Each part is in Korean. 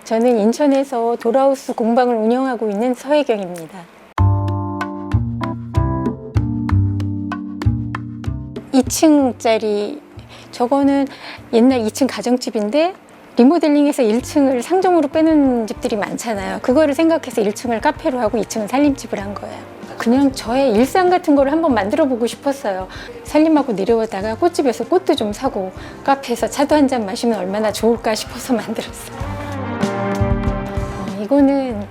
저는 인천에서 도라우스 공방을 운영하고 있는 서혜경입니다. 2층짜리 저거는 옛날 2층 가정집인데 리모델링해서 1층을 상점으로 빼는 집들이 많잖아요. 그거를 생각해서 1층을 카페로 하고 2층은 살림집을 한 거예요. 그냥 저의 일상 같은 거를 한번 만들어 보고 싶었어요. 살림하고 내려오다가 꽃집에서 꽃도 좀 사고 카페에서 차도 한 잔 마시면 얼마나 좋을까 싶어서 만들었어요. 이거는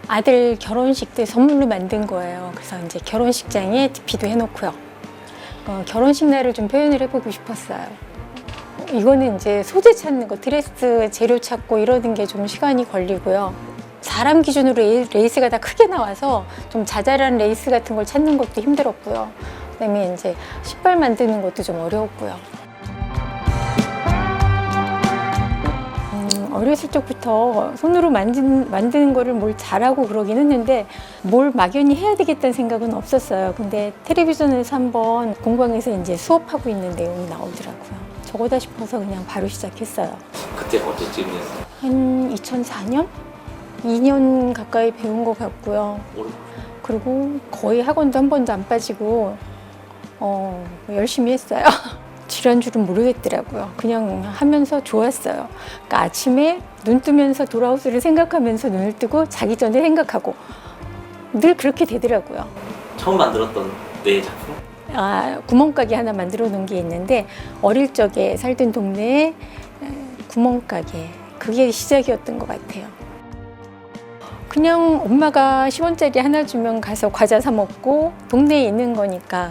아들 결혼식 때 선물로 만든 거예요. 그래서 이제 결혼식장에 DP도 해놓고요. 결혼식 날을 좀 표현을 해보고 싶었어요. 이거는 이제 소재 찾는 거, 드레스 재료 찾고 이러는 게 좀 시간이 걸리고요. 사람 기준으로 레이스가 다 크게 나와서 좀 자잘한 레이스 같은 걸 찾는 것도 힘들었고요. 그다음에 이제 신발 만드는 것도 좀 어려웠고요. 어렸을 적부터 손으로 만드는 거를 뭘 잘하고 그러긴 했는데 뭘 막연히 해야 되겠다는 생각은 없었어요. 근데 텔레비전에서 한번 공방에서 이제 수업하고 있는 내용이 나오더라고요. 저거다 싶어서 그냥 바로 시작했어요. 그때 언제쯤이었어요? 한 2004년? 2년 가까이 배운 것 같고요. 그리고 거의 학원도 한 번도 안 빠지고 열심히 했어요. 쥐란 줄은 모르겠더라고요. 그냥 하면서 좋았어요. 그러니까 아침에 눈 뜨면서 도라우스를 생각하면서 눈을 뜨고 자기 전에 생각하고 늘 그렇게 되더라고요. 처음 만들었던 내 작품? 구멍가게 하나 만들어 놓은 게 있는데 어릴 적에 살던 동네에 구멍가게 그게 시작이었던 것 같아요. 그냥 엄마가 10원짜리 하나 주면 가서 과자 사 먹고 동네에 있는 거니까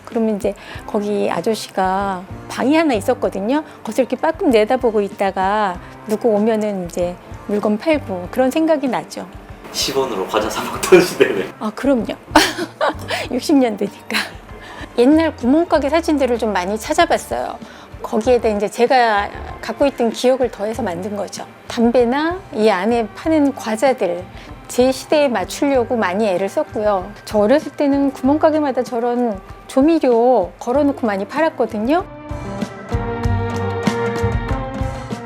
그러면 이제 거기 아저씨가 방이 하나 있었거든요. 거기서 이렇게 빠끔 내다보고 있다가 누구 오면은 이제 물건 팔고 그런 생각이 나죠. 10원으로 과자 사 먹던 시대네. 그럼요. 60년대니까. 옛날 구멍가게 사진들을 좀 많이 찾아봤어요. 거기에다 이제 제가 갖고 있던 기억을 더해서 만든 거죠. 담배나 이 안에 파는 과자들 제 시대에 맞추려고 많이 애를 썼고요. 저 어렸을 때는 구멍가게마다 저런 조미료 걸어놓고 많이 팔았거든요.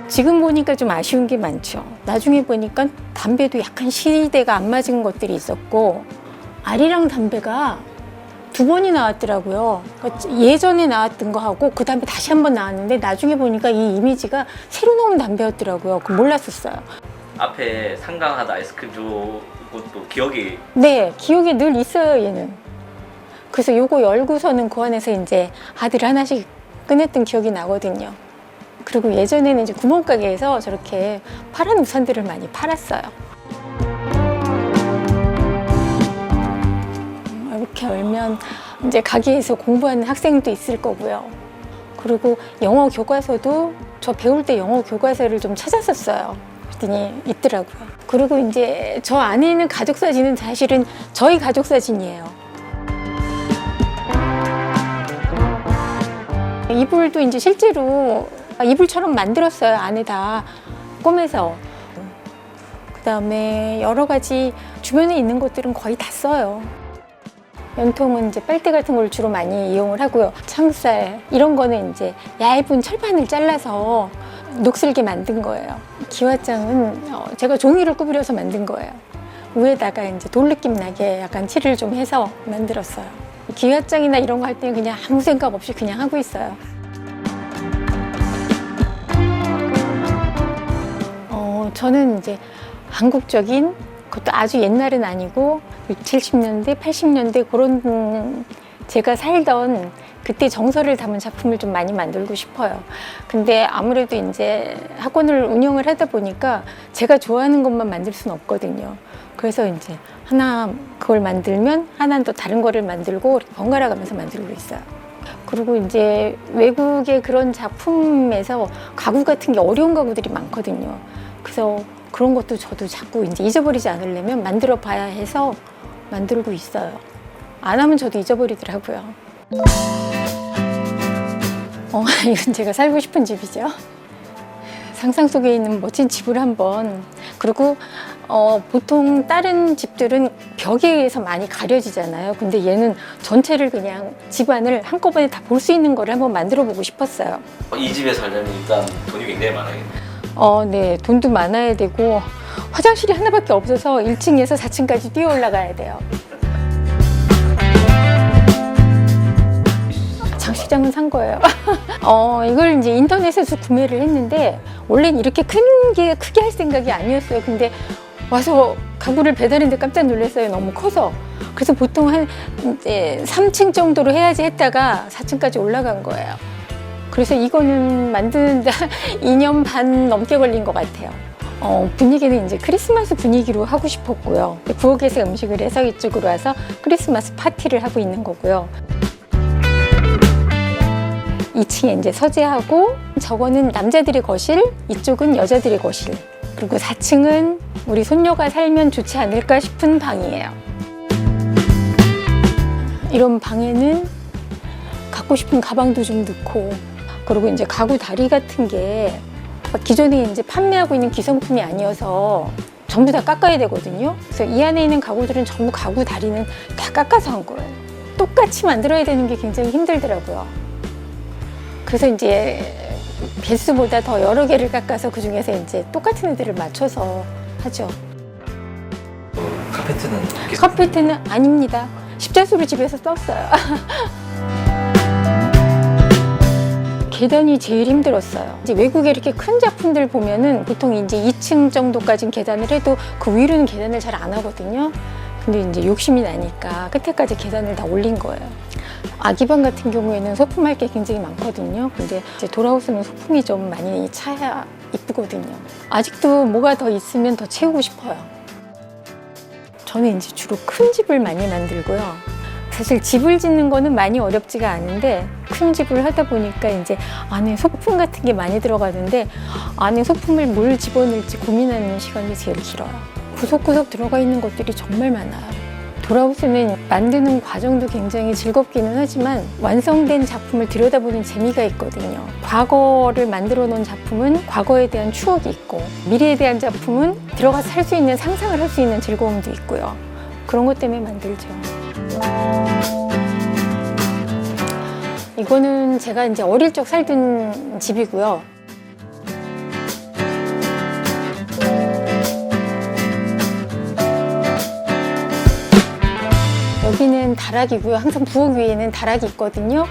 지금 보니까 좀 아쉬운 게 많죠. 나중에 보니까 담배도 약간 시대가 안 맞은 것들이 있었고 아리랑 담배가 2번이 나왔더라고요. 예전에 나왔던 거 하고 그 다음에 다시 한 번 나왔는데 나중에 보니까 이 이미지가 새로 나온 담배였더라고요. 그거 몰랐었어요. 앞에 상강하다 아이스크림 저것도 기억이... 네, 기억에 늘 있어요, 얘는. 그래서 요거 열고서는 그 안에서 이제 아들 하나씩 꺼냈던 기억이 나거든요. 그리고 예전에는 이제 구멍가게에서 저렇게 파란 우산들을 많이 팔았어요. 이렇게 열면 이제 가게에서 공부하는 학생도 있을 거고요. 그리고 영어 교과서도 저 배울 때 영어 교과서를 좀 찾았었어요. 그랬더니 있더라고요. 그리고 이제 저 안에 있는 가족 사진은 사실은 저희 가족 사진이에요. 이불도 이제 실제로 이불처럼 만들었어요. 안에다 꼬매서. 그다음에 여러 가지 주변에 있는 것들은 거의 다 써요. 연통은 이제 빨대 같은 걸 주로 많이 이용을 하고요. 창살 이런 거는 이제 얇은 철판을 잘라서 녹슬게 만든 거예요. 기와장은 제가 종이를 구부려서 만든 거예요. 위에다가 이제 돌 느낌 나게 약간 칠을 좀 해서 만들었어요. 기와장이나 이런 거 할 때는 그냥 아무 생각 없이 그냥 하고 있어요. 저는 이제 한국적인 그것도 아주 옛날은 아니고 70년대, 80년대 그런 제가 살던 그때 정서를 담은 작품을 좀 많이 만들고 싶어요. 근데 아무래도 이제 학원을 운영을 하다 보니까 제가 좋아하는 것만 만들 수는 없거든요. 그래서 이제 하나 그걸 만들면 하나는 또 다른 거를 만들고 번갈아 가면서 만들고 있어요. 그리고 이제 외국의 그런 작품에서 가구 같은 게 어려운 가구들이 많거든요. 그래서 그런 것도 저도 자꾸 이제 잊어버리지 않으려면 만들어 봐야 해서 만들고 있어요. 안 하면 저도 잊어버리더라고요. 이건 제가 살고 싶은 집이죠. 상상 속에 있는 멋진 집을 한번. 그리고 보통 다른 집들은 벽에 의해서 많이 가려지잖아요. 근데 얘는 전체를 그냥 집안을 한꺼번에 다 볼 수 있는 거를 한번 만들어 보고 싶었어요. 이 집에 살려면 일단 돈이 굉장히 많아요. 네. 돈도 많아야 되고 화장실이 하나밖에 없어서 1층에서 4층까지 뛰어 올라가야 돼요. 장식장은 산 거예요. 이걸 이제 인터넷에서 구매를 했는데 원래는 이렇게 크게 할 생각이 아니었어요. 근데 와서 가구를 배달했는데 깜짝 놀랐어요. 너무 커서. 그래서 보통 한 이제 3층 정도로 해야지 했다가 4층까지 올라간 거예요. 그래서 이거는 만드는데 2년 반 넘게 걸린 것 같아요. 분위기는 이제 크리스마스 분위기로 하고 싶었고요. 부엌에서 음식을 해서 이쪽으로 와서 크리스마스 파티를 하고 있는 거고요. 2층에 이제 서재하고, 저거는 남자들의 거실, 이쪽은 여자들의 거실. 그리고 4층은 우리 손녀가 살면 좋지 않을까 싶은 방이에요. 이런 방에는 갖고 싶은 가방도 좀 넣고, 그리고 이제 가구 다리 같은 게 기존에 이제 판매하고 있는 기성품이 아니어서 전부 다 깎아야 되거든요. 그래서 이 안에 있는 가구들은 전부 가구 다리는 다 깎아서 한 거예요. 똑같이 만들어야 되는 게 굉장히 힘들더라고요. 그래서 이제 개수보다 더 여러 개를 깎아서 그 중에서 이제 똑같은 애들을 맞춰서 하죠. 카페트는 카페트는 아닙니다. 십자수를 집에서 썼어요. 계단이 제일 힘들었어요. 이제 외국에 이렇게 큰 작품들 보면은 보통 이제 2층 정도까지는 계단을 해도 그 위로는 계단을 잘 안 하거든요. 근데 이제 욕심이 나니까 끝에까지 계단을 다 올린 거예요. 아기방 같은 경우에는 소품할 게 굉장히 많거든요. 근데 이제 돌아오스는 소품이 좀 많이 차야 이쁘거든요. 아직도 뭐가 더 있으면 더 채우고 싶어요. 저는 이제 주로 큰 집을 많이 만들고요. 사실 집을 짓는 거는 많이 어렵지가 않은데 큰 집을 하다 보니까 이제 안에 소품 같은 게 많이 들어가는데 안에 소품을 뭘 집어넣을지 고민하는 시간이 제일 길어요. 구석구석 들어가 있는 것들이 정말 많아요. 돌아오스는 만드는 과정도 굉장히 즐겁기는 하지만 완성된 작품을 들여다보는 재미가 있거든요. 과거를 만들어 놓은 작품은 과거에 대한 추억이 있고, 미래에 대한 작품은 들어가서 할 수 있는 상상을 할 수 있는 즐거움도 있고요. 그런 것 때문에 만들죠. 이거는 제가 이제 어릴 적 살던 집이고요. 여기는 다락이고요. 항상 부엌 위에는 다락이 있거든요.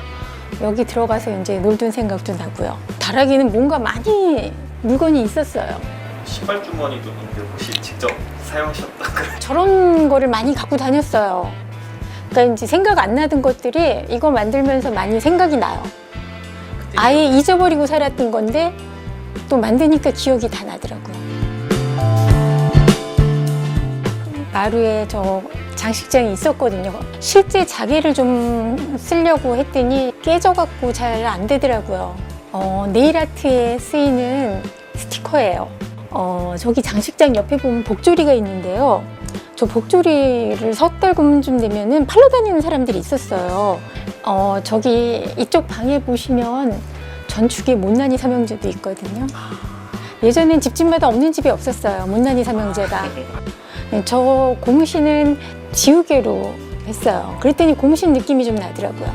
여기 들어가서 이제 놀던 생각도 나고요. 다락에는 뭔가 많이 물건이 있었어요. 신발 주머니도 있는데 혹시 직접 사용하셨다고요? 저런 거를 많이 갖고 다녔어요. 그러니까 이제 생각 안 나던 것들이 이거 만들면서 많이 생각이 나요. 아예 잊어버리고 살았던 건데 또 만드니까 기억이 다 나더라고요. 마루에 저 장식장이 있었거든요. 실제 자개를 좀 쓰려고 했더니 깨져갖고 잘 안 되더라고요. 네일 아트에 쓰이는 스티커예요. 저기 장식장 옆에 보면 복조리가 있는데요. 저 복조리를 석 달쯤 되면은 팔러 다니는 사람들이 있었어요. 저기 이쪽 방에 보시면 전축에 못난이 삼형제도 있거든요. 예전엔 집집마다 없는 집이 없었어요. 못난이 삼형제가. 저 고무신은 지우개로 했어요. 그랬더니 고무신 느낌이 좀 나더라고요.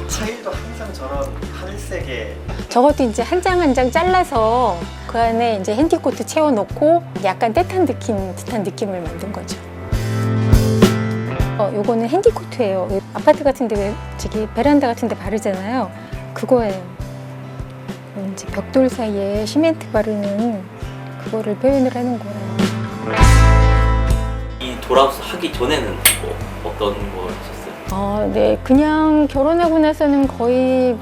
타일도 항상 저런 하늘색의 저것도 이제 한 장 한 장 잘라서 그 안에 이제 핸디코트 채워놓고 약간 듯한 느낌을 만든 거죠. 요거는 핸디코트예요. 아파트 같은데 왜 저기 베란다 같은데 바르잖아요. 그거예요. 이제 벽돌 사이에 시멘트 바르는 그거를 표현을 하는 거예요. 이 돌아오스 하기 전에는 뭐 어떤 걸 하셨어요? 네, 그냥 결혼하고 나서는 거의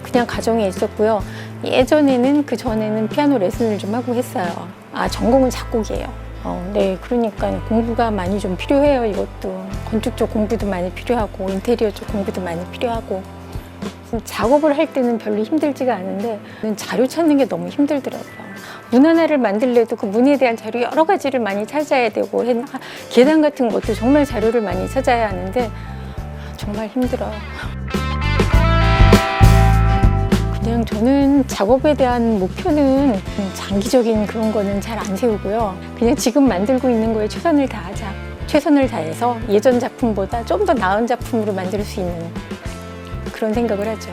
그냥 가정에 있었고요. 예전에는 그 전에는 피아노 레슨을 좀 하고 했어요. 전공은 작곡이에요. 네, 그러니까 공부가 많이 좀 필요해요. 이것도 건축 쪽 공부도 많이 필요하고 인테리어 쪽 공부도 많이 필요하고. 작업을 할 때는 별로 힘들지가 않은데 자료 찾는 게 너무 힘들더라고요. 문 하나를 만들려도 그 문에 대한 자료 여러 가지를 많이 찾아야 되고 계단 같은 것도 정말 자료를 많이 찾아야 하는데 정말 힘들어요. 그냥 저는 작업에 대한 목표는 장기적인 그런 거는 잘 안 세우고요. 그냥 지금 만들고 있는 거에 최선을 다하자. 최선을 다해서 예전 작품보다 좀 더 나은 작품으로 만들 수 있는 그런 생각을 하죠.